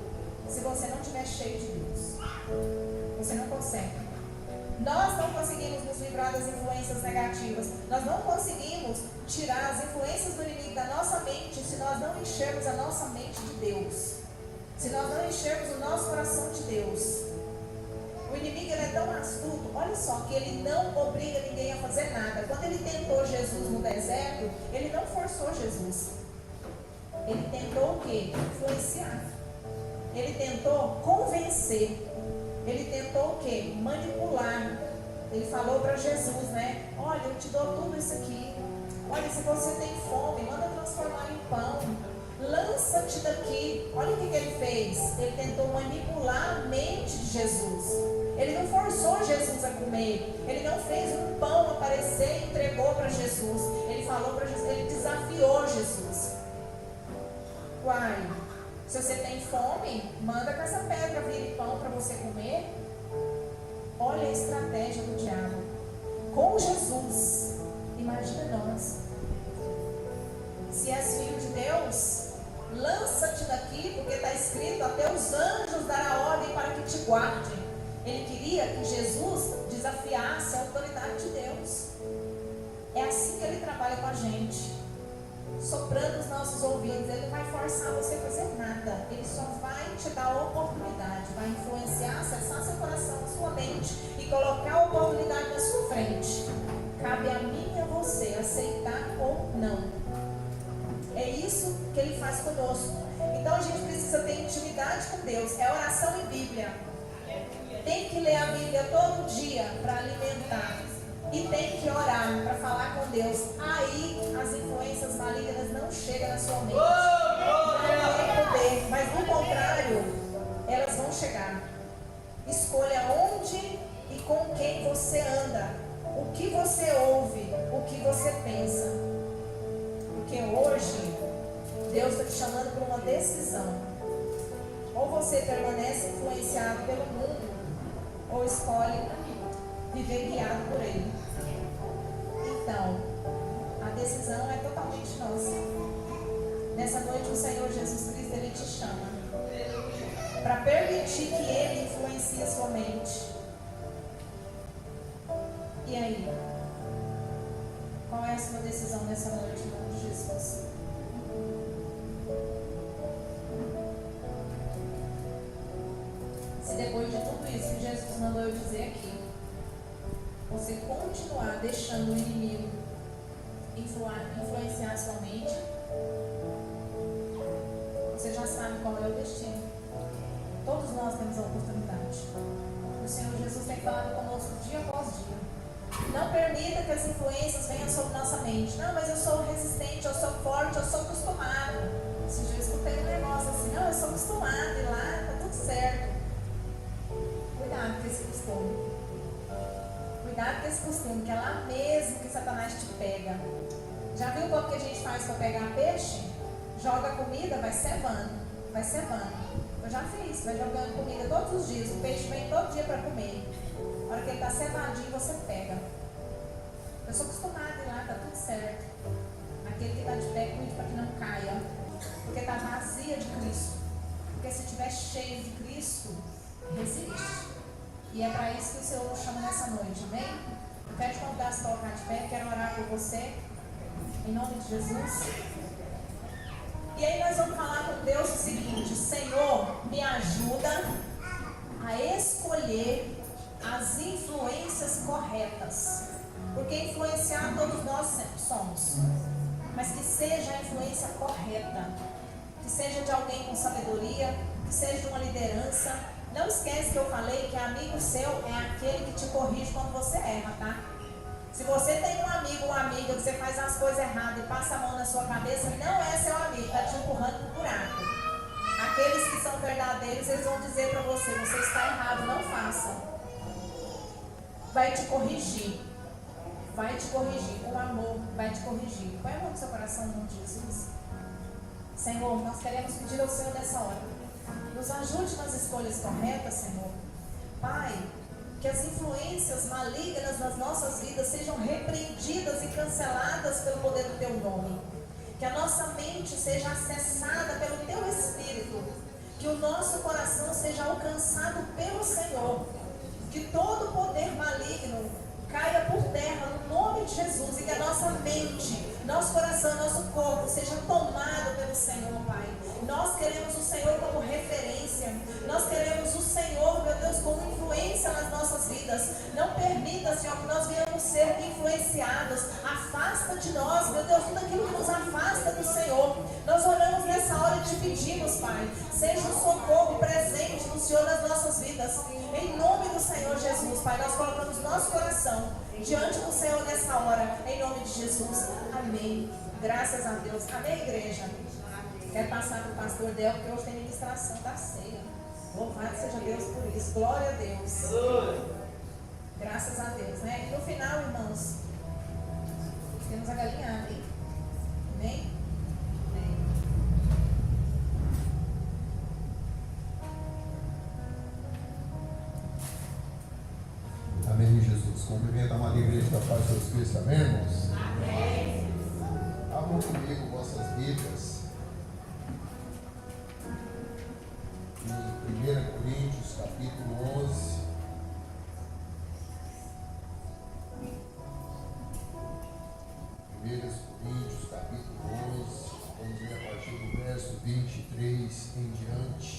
se você não estiver cheio de Deus. Você não consegue. Nós não conseguimos nos livrar das influências negativas. Nós não conseguimos tirar as influências do inimigo da nossa mente se nós não enchermos a nossa mente de Deus. Se nós não enchermos o nosso coração de Deus. O inimigo ele é tão astuto, olha só, que ele não obriga ninguém a fazer nada. Quando ele tentou Jesus no deserto, ele não forçou Jesus. Ele tentou o quê? Influenciar. Ele tentou convencer. Ele tentou o quê? Manipular. Ele falou para Jesus, né? Olha, eu te dou tudo isso aqui. Olha, se você tem fome, manda transformar em pão. Lança-te daqui. Olha o que ele fez. Ele tentou manipular a mente de Jesus. Ele não forçou Jesus a comer. Ele não fez um pão aparecer e entregou para Jesus. Ele falou para Jesus, ele desafiou Jesus. Uai, se você tem fome, manda que essa pedra vire pão para você comer. Olha a estratégia do diabo. Com Jesus, imagina nós. Se és filho de Deus, lança-te daqui, porque está escrito, até os anjos dará ordem para que te guardem. Ele queria que Jesus desafiasse a autoridade de Deus. É assim que ele trabalha com a gente, soprando os nossos ouvidos. Ele não vai forçar você a fazer nada. Ele só vai te dar a oportunidade, vai influenciar, acessar seu coração, sua mente e colocar a oportunidade na sua frente. Cabe a mim e a você aceitar ou não. É isso que ele faz conosco. Então a gente precisa ter intimidade com Deus. É oração e Bíblia. Tem que ler a Bíblia todo dia para alimentar. E tem que orar para falar com Deus. Aí as influências malignas não chegam na sua mente. Não tem poder. Mas no contrário, elas vão chegar. Escolha onde e com quem você anda. O que você ouve. O que você pensa. Porque hoje Deus está te chamando para uma decisão. Ou você permanece influenciado pelo mundo, ou escolhe viver guiado por Ele. Então, a decisão é totalmente nossa. Nessa noite o Senhor Jesus Cristo, Ele te chama para permitir que Ele influencie a sua mente. E aí? Qual é a sua decisão nessa noite, em nome de Jesus? Se depois de tudo isso que Jesus mandou eu dizer aqui, você continuar deixando o inimigo influenciar a sua mente, você já sabe qual é o destino. Todos nós temos a oportunidade. O Senhor Jesus tem falado conosco dia após dia. Não permita que as influências venham sobre nossa mente. Não, mas eu sou resistente, eu sou forte, eu sou acostumado. Se eu escutei um negócio assim, não, eu sou acostumado, e lá está tudo certo. Cuidado com esse costume. Cuidado com esse costume, que é lá mesmo que Satanás te pega. Já viu como que a gente faz para pegar peixe? Joga comida, vai cevando, vai cevando. Eu já fiz, vai jogando comida todos os dias. O peixe vem todo dia para comer. A hora que ele está cevadinho, você pega. Eu sou acostumada a ir lá, está tudo certo. Aquele que está de pé, cuide para que não caia. Porque está vazia de Cristo. Porque se estiver cheio de Cristo, resiste. E é para isso que o Senhor nos chama nessa noite, amém? Eu quero te convidar a se colocar de pé, quero orar por você, em nome de Jesus. E aí nós vamos falar com Deus o seguinte: Senhor, me ajuda a escolher as influências corretas. Porque influenciar todos nós somos, mas que seja a influência correta, que seja de alguém com sabedoria, que seja de uma liderança. Não esquece que eu falei que amigo seu é aquele que te corrige quando você erra, tá? Se você tem um amigo ou amiga que você faz as coisas erradas e passa a mão na sua cabeça, não é seu amigo, está te empurrando para o buraco. Aqueles que são verdadeiros, eles vão dizer para você, você está errado, não faça. Vai te corrigir. Vai te corrigir, com amor, vai te corrigir. Põe a mão no seu coração, em nome de Jesus. Senhor, nós queremos pedir ao Senhor nessa hora. Nos ajude nas escolhas corretas, Senhor. Pai, que as influências malignas nas nossas vidas sejam repreendidas e canceladas pelo poder do Teu nome. Que a nossa mente seja acessada pelo Teu Espírito. Que o nosso coração seja alcançado pelo Senhor. Que todo poder maligno caia por terra no nome de Jesus. E que a nossa mente, nosso coração, nosso corpo seja tomado pelo Senhor, Pai. Nós queremos o Senhor como referência. Nós queremos o Senhor, meu Deus, como influência nas nossas vidas. Não permita, Senhor, que nós venhamos ser influenciados. Afasta de nós, meu Deus, tudo aquilo que nos afasta do Senhor. Nós oramos nessa pedimos, Pai, seja um socorro presente do Senhor nas nossas vidas. Em nome do Senhor Jesus, Pai, nós colocamos nosso coração diante do Senhor nessa hora. Em nome de Jesus. Amém. Graças a Deus. Amém, igreja? Quero passar para o pastor Del, porque hoje tem ministração da ceia. Louvado seja Deus por isso. Glória a Deus. Graças a Deus, né? E no final, irmãos, temos a galinhada, hein? Amém? Amém. Amém, Jesus. Cumprimento a amada igreja da paz de Jesus Cristo, amém, irmãos? Amém. Abram comigo vossas Bíblias em 1 Coríntios, capítulo 11. Coríntios, capítulo 11, vamos ler a partir do verso 23 em diante.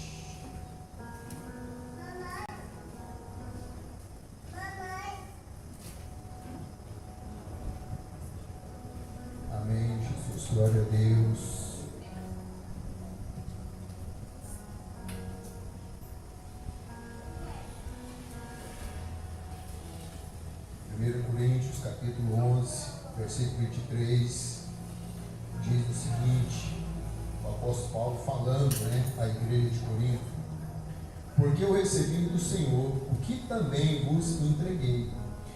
Amém, Jesus, glória a Deus. Coríntios, capítulo 11, versículo 23, diz o seguinte, o apóstolo Paulo falando, à igreja de Corinto: porque eu recebi do Senhor o que também vos entreguei,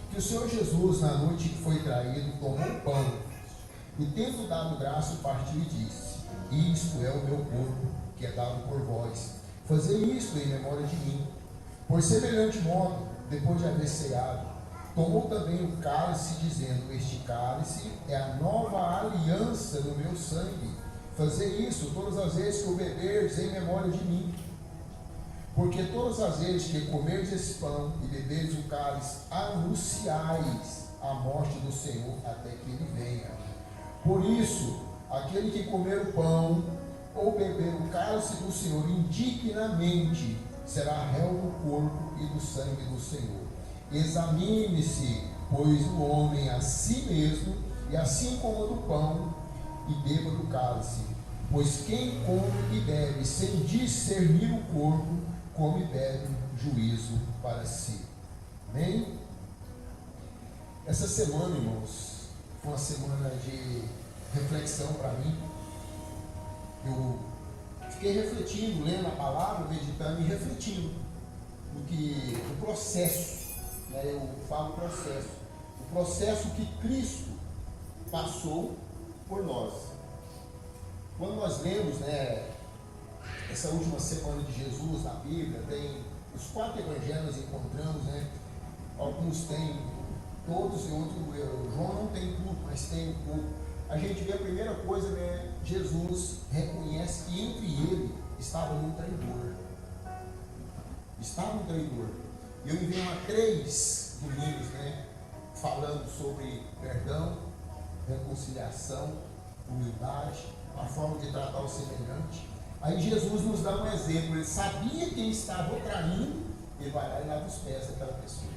que o Senhor Jesus, na noite que foi traído, tomou o pão, e tendo dado graça, partiu e disse: isto é o meu corpo, que é dado por vós, fazei isto em memória de mim. Por semelhante modo, depois de haver ceado, tomou também o cálice, dizendo: este cálice é a nova aliança no meu sangue. Fazei isso todas as vezes que o beberdes em memória de mim. Porque todas as vezes que comerdes esse pão e beberdes o cálice, anunciais a morte do Senhor até que ele venha. Por isso, aquele que comer o pão ou beber o cálice do Senhor indignamente será réu do corpo e do sangue do Senhor. Examine-se, pois, o homem a si mesmo, e assim coma do pão e beba do cálice. Pois quem come e bebe sem discernir o corpo, come e bebe juízo para si. Amém? Essa semana, irmãos, foi uma semana de reflexão para mim. Eu fiquei refletindo, lendo a palavra, meditando e refletindo no processo. Eu falo processo. O processo que Cristo passou por nós. Quando nós lemos, essa última semana de Jesus na Bíblia, tem os 4 evangelhos, encontramos, alguns têm todos e outros, João não tem tudo, mas tem um pouco. A gente vê a primeira coisa, Jesus reconhece que entre ele estava um traidor. Estava um traidor. Eu me venho há 3 domingos, falando sobre perdão, reconciliação, humildade, a forma de tratar o semelhante. Aí Jesus nos dá um exemplo. Ele sabia quem estava o traindo, ele vai lá e lava os pés daquela pessoa,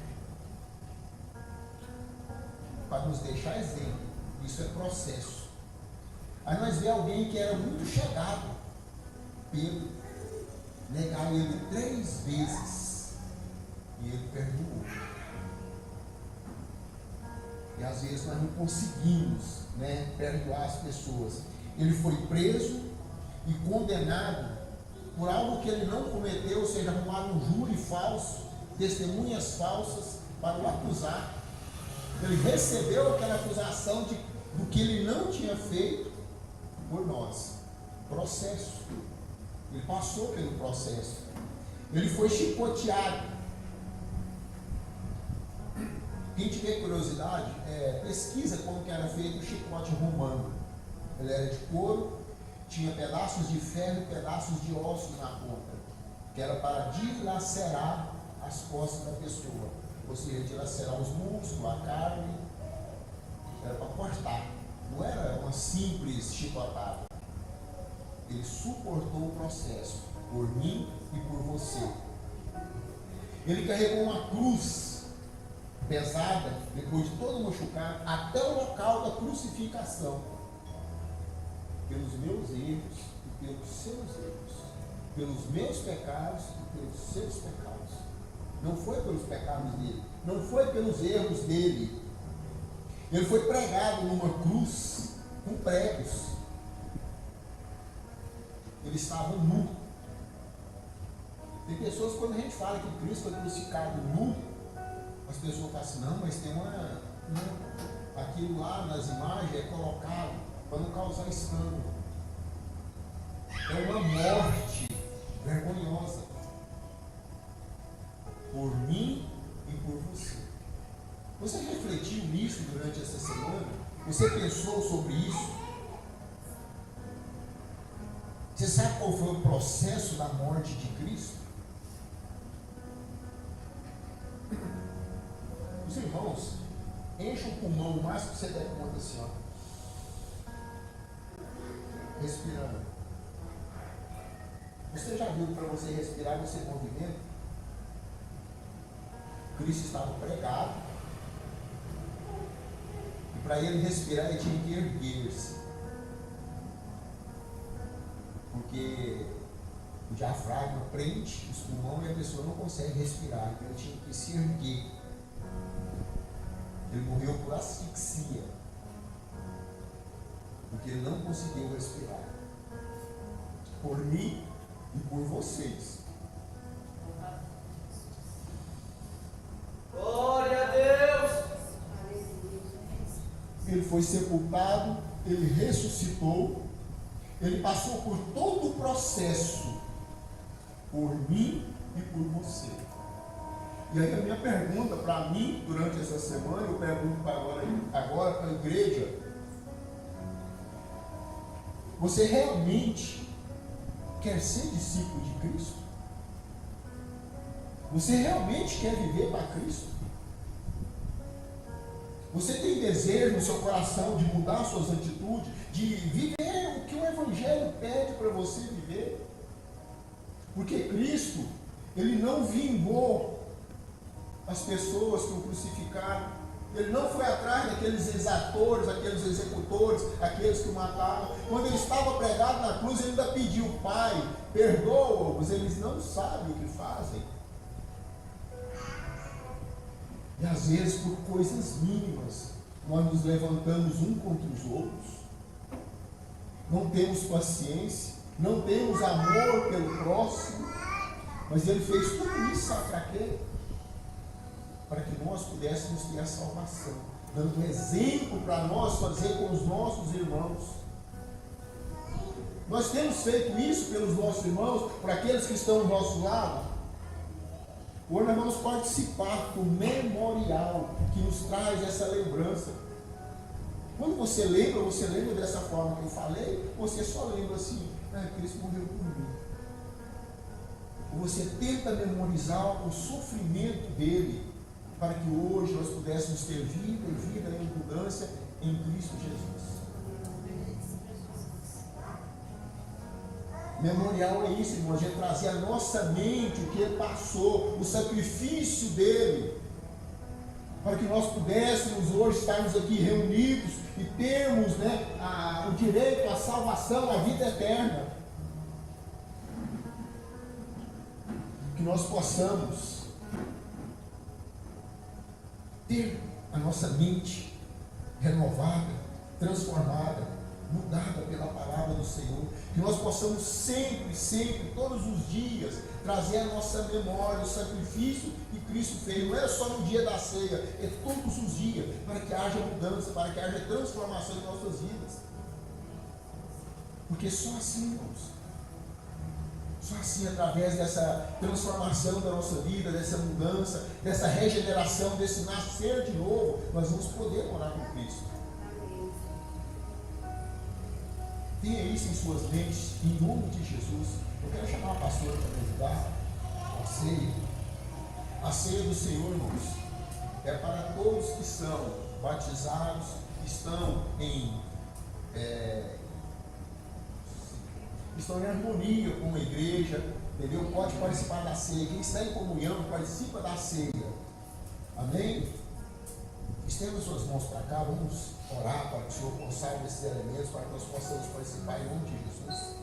para nos deixar exemplo. Isso é processo. Aí nós vemos alguém que era muito chegado, Pedro, negar ele 3 vezes. E ele perdoou. E às vezes nós não conseguimos perdoar as pessoas. Ele foi preso e condenado por algo que ele não cometeu, ou seja, arrumaram um júri falso, testemunhas falsas para o acusar. Ele recebeu aquela acusação do que ele não tinha feito por nós. Processo. Ele passou pelo processo. Ele foi chicoteado. Quem tiver curiosidade, pesquisa como que era feito o chicote romano. Ele era de couro, tinha pedaços de ferro e pedaços de ossos na ponta, que era para dilacerar as costas da pessoa, ou seja, dilacerar os músculos, a carne, era para cortar, não era uma simples chicotada. Ele suportou o processo, por mim e por você. Ele carregou uma cruz pesada, depois de todo machucado, até o local da crucificação, pelos meus erros e pelos seus erros, pelos meus pecados e pelos seus pecados. Não foi pelos pecados dele, não foi pelos erros dele. Ele foi pregado numa cruz com pregos. Ele estava nu. Tem pessoas, quando a gente fala que Cristo foi crucificado nu, as pessoas falam assim, não, mas tem aquilo lá nas imagens é colocado para não causar escândalo. É uma morte vergonhosa por mim e por você. Você refletiu nisso durante essa semana? Você pensou sobre isso? Você sabe qual foi o processo da morte de Cristo? Os irmãos, enche o pulmão o máximo que você der conta assim, ó. Respirando. Você já viu para você respirar e você movimento? Cristo estava pregado. E para ele respirar, ele tinha que erguer-se. Porque o diafragma prende os pulmões e a pessoa não consegue respirar. Então ele tinha que se erguer. Ele morreu por asfixia. Porque ele não conseguiu respirar. Por mim e por vocês. Glória a Deus! Ele foi sepultado, ele ressuscitou, ele passou por todo o processo, por mim e por você. E aí a minha pergunta para mim, durante essa semana, eu pergunto agora para a igreja: você realmente quer ser discípulo de Cristo? Você realmente quer viver para Cristo? Você tem desejo no seu coração de mudar suas atitudes, de viver o que o Evangelho pede para você viver? Porque Cristo, Ele não vingou as pessoas que o crucificaram. Ele não foi atrás daqueles exatores, aqueles executores, aqueles que o mataram. Quando ele estava pregado na cruz, ele ainda pediu: Pai, perdoa-os, eles não sabem o que fazem. E às vezes, por coisas mínimas, nós nos levantamos um contra os outros. Não temos paciência, não temos amor pelo próximo. Mas ele fez tudo isso, sabe para quê? Para que nós pudéssemos ter a salvação, dando exemplo para nós fazer com os nossos irmãos. Nós temos feito isso pelos nossos irmãos, para aqueles que estão ao nosso lado. Hoje nós vamos participar do memorial que nos traz essa lembrança. Quando você lembra dessa forma que eu falei, você só lembra assim: Cristo morreu por mim. Ou você tenta memorizar o sofrimento dele, para que hoje nós pudéssemos ter vida e vida em abundância em Cristo Jesus. Memorial é isso, irmãos, é trazer à nossa mente o que ele passou, o sacrifício dele, para que nós pudéssemos hoje estarmos aqui reunidos e termos o direito à salvação, à vida eterna. Que nós possamos ter a nossa mente renovada, transformada, mudada pela palavra do Senhor. Que nós possamos sempre, todos os dias, trazer à nossa memória o sacrifício que Cristo fez. Não é só no dia da ceia, é todos os dias, para que haja mudança, para que haja transformação em nossas vidas. Porque só assim, irmãos, só assim, através dessa transformação da nossa vida, dessa mudança, dessa regeneração, desse nascer de novo, nós vamos poder morar com Cristo. Tenha isso em suas mentes, em nome de Jesus. Eu quero chamar a pastora para me ajudar. A ceia. A ceia do Senhor, irmãos, é para todos que são batizados, que estão em harmonia com a igreja, entendeu? Pode participar da ceia. Quem está em comunhão, participa da ceia. Amém? Estenda suas mãos para cá, vamos orar para que o Senhor consagre esses elementos, para que nós possamos participar em nome de Jesus.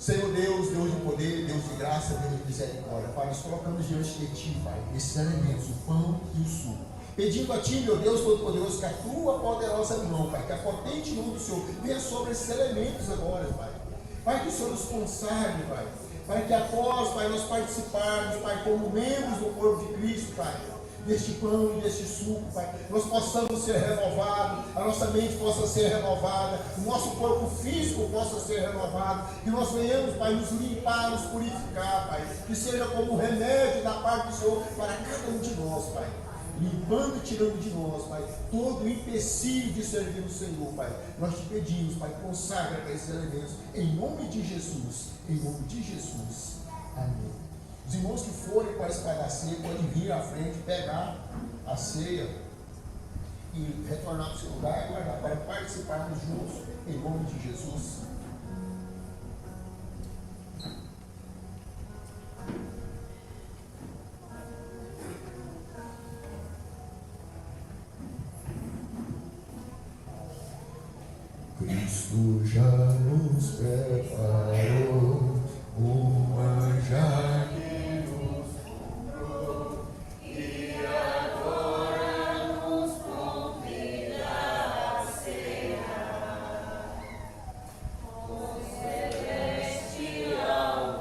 Senhor Deus, Deus de poder, Deus de graça, Deus de misericórdia, Pai, nós colocamos diante de Ti, Pai, esses alimentos, o pão e o suco, pedindo a Ti, meu Deus Todo-Poderoso, que a Tua poderosa mão, Pai, que a potente mão do Senhor venha sobre esses elementos agora, Pai. Pai, que o Senhor nos consagre, Pai. Pai, que após, Pai, nós participarmos, Pai, como membros do corpo de Cristo, Pai, deste pão e deste suco, Pai, nós possamos ser renovados, a nossa mente possa ser renovada, o nosso corpo físico possa ser renovado, que nós venhamos, Pai, nos limpar, nos purificar, Pai, que seja como um remédio da parte do Senhor para cada um de nós, Pai, limpando e tirando de nós, Pai, todo o empecilho de servir o Senhor, Pai. Nós te pedimos, Pai, consagra para esses elementos, em nome de Jesus, em nome de Jesus, amém. Os irmãos que forem participar da ceia podem vir à frente, pegar a ceia e retornar para o seu lugar, aguardar para participarmos juntos, em nome de Jesus. Cristo já nos preparou o manjar que nos comprou e agora nos convida a cear. Com celestial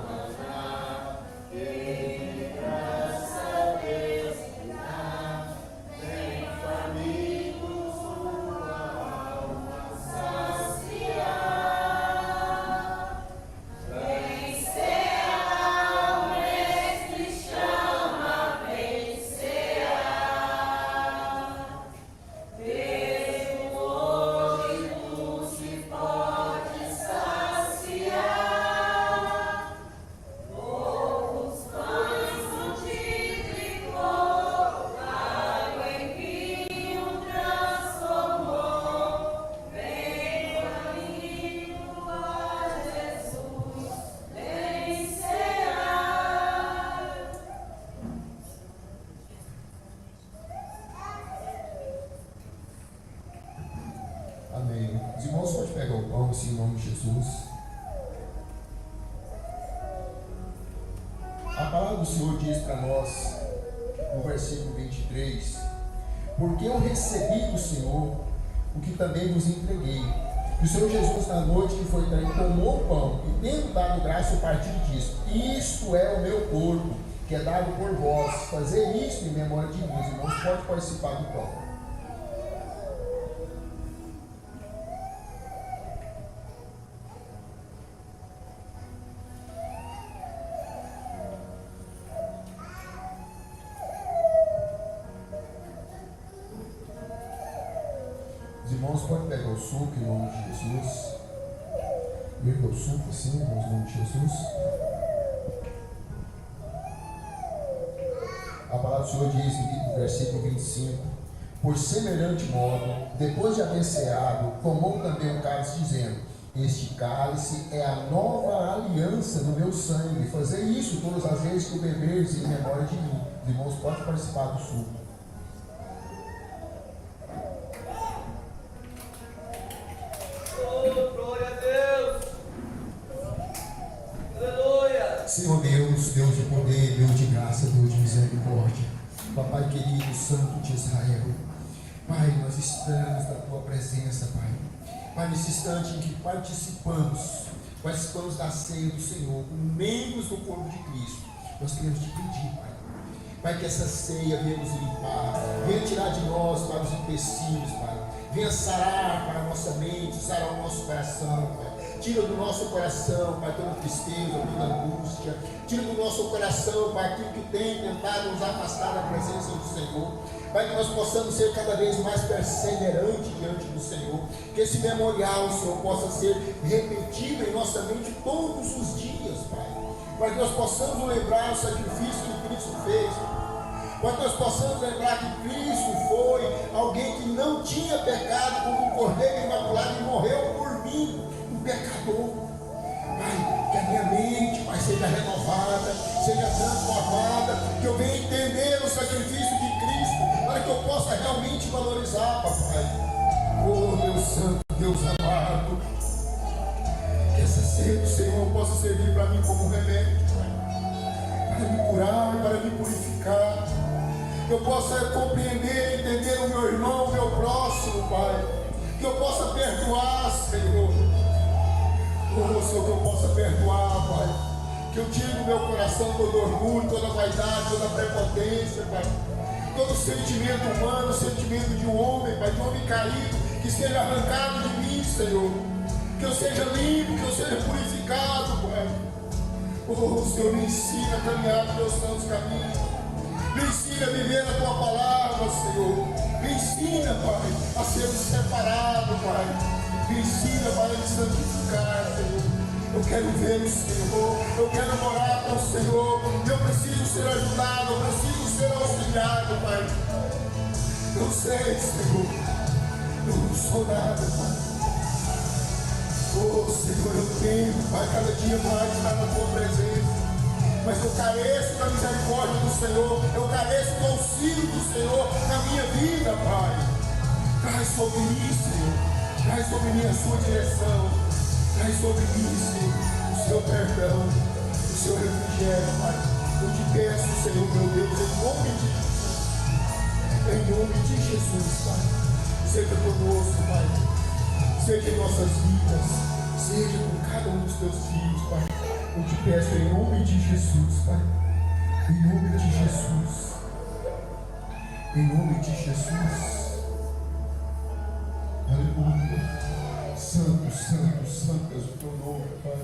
maná, em graça destinada, vem faminto sua alma saciar. Amém. Os irmãos podem pegar o pão, assim, em nome de Jesus. A palavra do Senhor diz para nós, no versículo 23, porque eu recebi do Senhor o que também vos entreguei. O Senhor Jesus, na noite que foi traído, tomou o pão e, tendo dado graça, partiu e disse: isto é o meu corpo, que é dado por vós. Fazer isto em memória de mim. Os irmãos podem participar do pão. Os irmãos podem pegar o suco em nome de Jesus. Erga o suco assim, irmãos, em nome de Jesus. A palavra do Senhor diz no versículo 25: por semelhante modo, depois de haver ceado, tomou também um cálice, dizendo: este cálice é a nova aliança no meu sangue. Fazer isso todas as vezes que o beberdes em memória de mim. Os irmãos podem participar do suco. Senhor Deus, Deus de poder, Deus de graça, Deus de misericórdia, Papai querido, Santo de Israel, Pai, nós estamos na Tua presença, Pai. Pai, nesse instante em que participamos da ceia do Senhor, como membros do corpo de Cristo, nós queremos te pedir, Pai, Pai, que essa ceia venha nos limpar, venha tirar de nós, Pai, os empecilhos, Pai, venha sarar para a nossa mente, sarar o nosso coração, Pai. Tira do nosso coração, Pai, toda tristeza, toda angústia. Tira do nosso coração, Pai, aquilo que tem tentado nos afastar da presença do Senhor. Pai, que nós possamos ser cada vez mais perseverantes diante do Senhor. Que esse memorial, Senhor, possa ser repetido em nossa mente todos os dias, Pai. Para que nós possamos lembrar o sacrifício que Cristo fez. Para que nós possamos lembrar que Cristo foi alguém que não tinha pecado, como um cordeiro imaculado, e morreu por mim, pecador. Pai, que a minha mente, Pai, seja renovada, seja transformada, que eu venha entender o sacrifício de Cristo, para que eu possa realmente valorizar, Papai. Oh, meu santo Deus amado, que essa ceia do Senhor possa servir para mim como remédio, Pai, para me curar, para me purificar. Que eu possa compreender, entender o meu irmão, o meu próximo, Pai. Que eu possa perdoar, Senhor. Oh, Senhor, que eu possa perdoar, Pai. Que eu tire do meu coração todo orgulho, toda vaidade, toda prepotência, Pai. Todo sentimento humano, sentimento de um homem, Pai, de um homem caído, que seja arrancado de mim, Senhor. Que eu seja limpo, que eu seja purificado, Pai. Oh, Senhor, me ensina a caminhar nos teus santos caminhos. Me ensina a viver a tua palavra, Senhor. Me ensina, Pai, a ser separado, Pai. Me ensina, Pai, a me santificar, Senhor. Eu quero ver o Senhor, eu quero morar com o Senhor. Eu preciso ser ajudado, eu preciso ser auxiliado, Pai. Eu sei, Senhor, eu não sou nada, Pai. Oh, Senhor, eu tenho, Pai, cada dia mais estar na tua presença. Mas eu careço da misericórdia do Senhor, eu careço do auxílio do Senhor na minha vida, Pai. Traz sobre mim, Senhor, traz sobre mim a sua direção. Traz sobre mim, Senhor, o seu perdão, o seu refrigério, Pai. Eu te peço, Senhor, meu Deus, em nome de Jesus. Em nome de Jesus, Pai. Seja conosco, Pai. Seja em nossas vidas. Seja com cada um dos teus filhos, Pai. Eu te peço em nome de Jesus, Pai. Em nome de Jesus. Em nome de Jesus. Aleluia. Santo, santo, santo é o teu nome, Pai.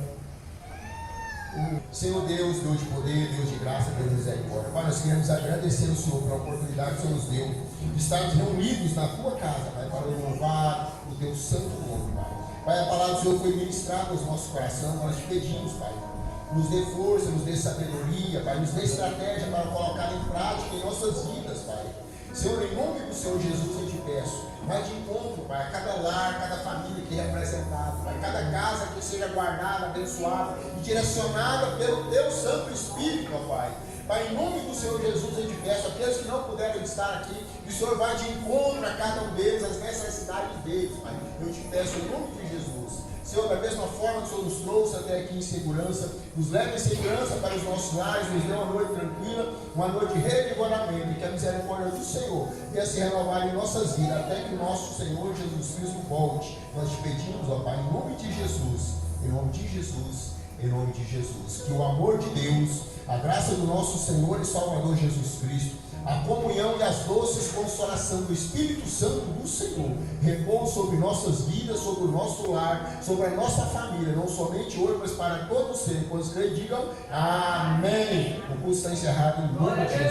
Senhor Deus, Deus de poder, Deus de graça, Deus de misericórdia. Pai, nós queremos agradecer ao Senhor pela oportunidade que o Senhor nos deu de estarmos reunidos na tua casa, Pai, para louvar o teu santo nome, Pai. Pai, a palavra do Senhor foi ministrada aos nossos corações, nós te pedimos, Pai. Nos dê força, nos dê sabedoria, Pai, nos dê estratégia para colocar em prática em nossas vidas, Pai. Senhor, em nome do Senhor Jesus, eu te peço, vai de encontro, Pai, a cada lar, cada família que é representada, Pai, cada casa que seja guardada, abençoada e direcionada pelo Teu Santo Espírito, ó Pai. Pai, em nome do Senhor Jesus, eu te peço, aqueles que não puderam estar aqui, que o Senhor vai de encontro a cada um deles, as necessidades deles, Pai. Eu te peço em nome de Jesus. Senhor, da mesma forma que o Senhor nos trouxe até aqui em segurança, nos leve em segurança para os nossos lares, nos dê uma noite tranquila, uma noite de revigoramento, e que a misericórdia do Senhor venha se renovar em nossas vidas, até que o nosso Senhor Jesus Cristo volte. Nós te pedimos, ó Pai, em nome de Jesus, em nome de Jesus, em nome de Jesus, que o amor de Deus, a graça do nosso Senhor e Salvador Jesus Cristo, a comunhão e as doces consolação do Espírito Santo do Senhor repousam sobre nossas vidas, sobre o nosso lar, sobre a nossa família, não somente hoje, mas para todos sempre. Quando creem, digam amém. O curso está encerrado em nome de Jesus.